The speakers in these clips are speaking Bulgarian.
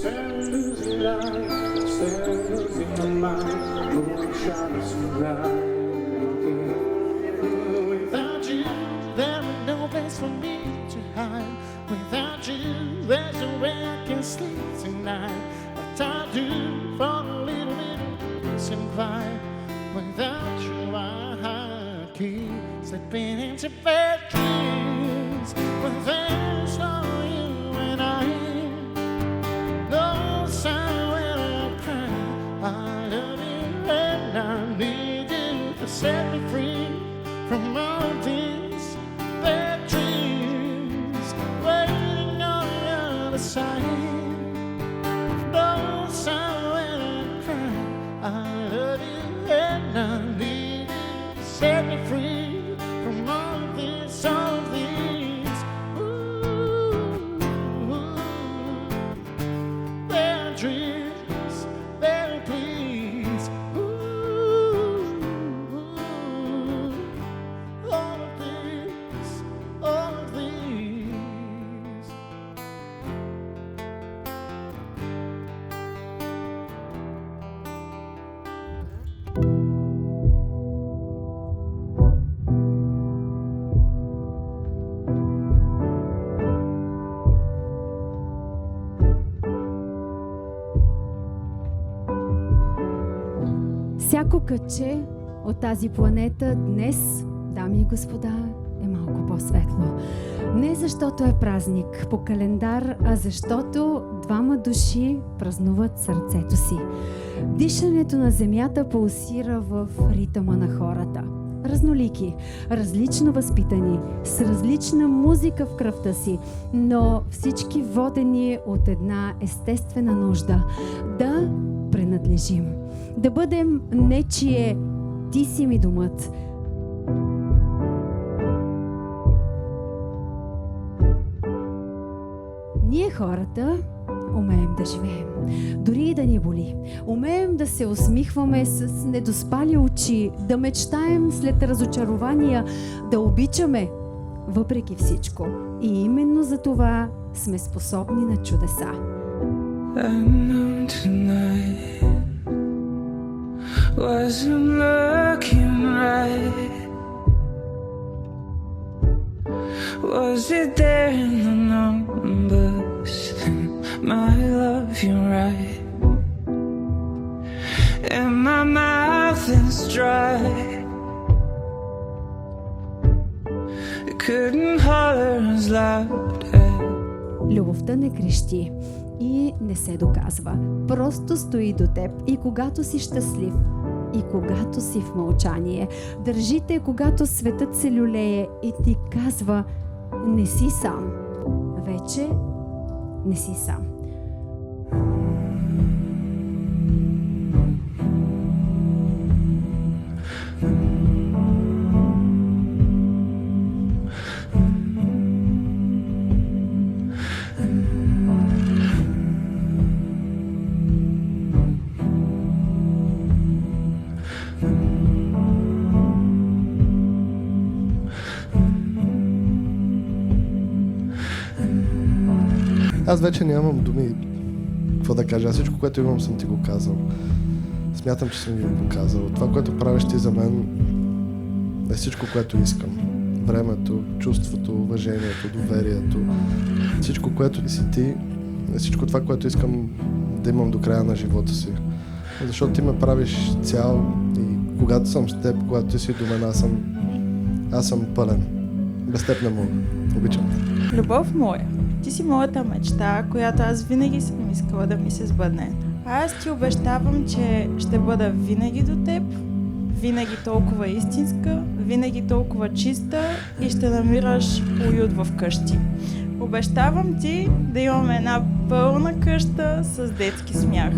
Without you, there ain't no place for me to hide. Without you, there's nowhere I can sleep tonight. What I do for a little bit of peace and quiet. Without you, I keep slipping into bad dreams. When there's no you and I, no sign when I cry. I love you and I need you to set me free from all these bad dreams. Waiting on the other side. No sign when I cry. I love you and I need you to set me free from all these, all these. Bad dreams, bad please. All of these, all of these. Всяко кътче от тази планета днес, дами и господа, е малко по-светло. Не защото е празник по календар, а защото двама души празнуват сърцето си. Дишането на земята пулсира в ритъма на хората. Разнолики, различно възпитани, с различна музика в кръвта си, но всички водени от една естествена нужда да принадлежим. Да бъдем нечие ти си ми домът. Ние хората умеем да живеем, дори и да ни боли. Умеем да се усмихваме с недоспали очи, да мечтаем след разочарования, да обичаме въпреки всичко. И именно за това сме способни на чудеса. Wasn't looking right. Was it there in the numbers? My love, you're right. And my mouth is dry. Couldn't holler as loud as... Любовта не крещи и не се доказва. Просто стои до теб и когато си щастлив, и когато си в мълчание. Държите, когато светът се люлее и ти казва: не си сам. Вече не си сам. Аз вече нямам думи какво да кажа. Всичко, което имам, съм ти го казал. Смятам, че съм ви го показал. Това, което правиш ти за мен, е всичко, което искам. Времето, чувството, уважението, доверието. Всичко, което си ти, е всичко това, което искам да имам до края на живота си. Защото ти ме правиш цял и когато съм с теб, когато ти си до мен, аз съм пълен. Без теб не мога. Обичам те. Любов моя, ти си моята мечта, която аз винаги съм искала да ми се сбъдне. Аз ти обещавам, че ще бъда винаги до теб, винаги толкова истинска, винаги толкова чиста и ще намираш уют в къщи. Обещавам ти да имаме една пълна къща с детски смях.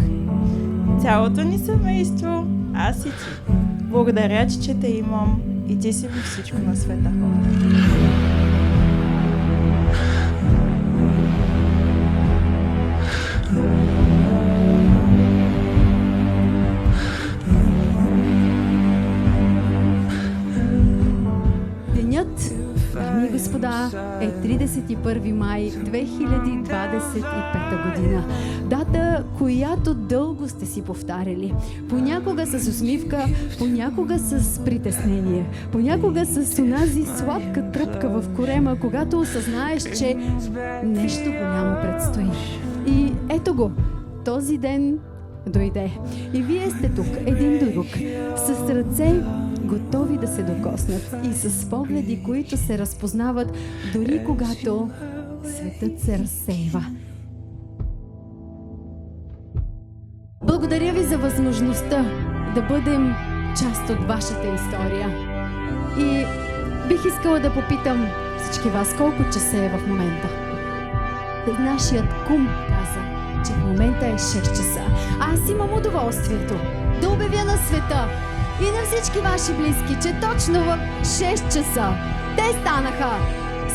Цялото ни семейство, аз и ти. Благодаря ти, че те имам и ти си ми всичко на света. Денят, дами и господа, господа, е 31 май 2025 година. Дата, която дълго сте си повтаряли. Понякога с усмивка, понякога с притеснение, понякога с онази сладка тръпка в корема, когато осъзнаеш, че нещо голямо предстои. И ето го, този ден дойде. И вие сте тук, един до друг, с ръце готови да се докоснат и с погледи, които се разпознават, дори когато светът се разсейва. Благодаря ви за възможността да бъдем част от вашата история. И бих искала да попитам всички вас, колко часа е в момента? Нашият кум каза, че в момента е 6 часа. Аз имам удоволствието да обявя на света и на всички ваши близки, че точно в 6 часа те станаха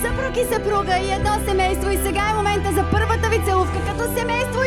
съпруг и съпруга и едно семейство, и сега е момента за първата ви целувка като семейство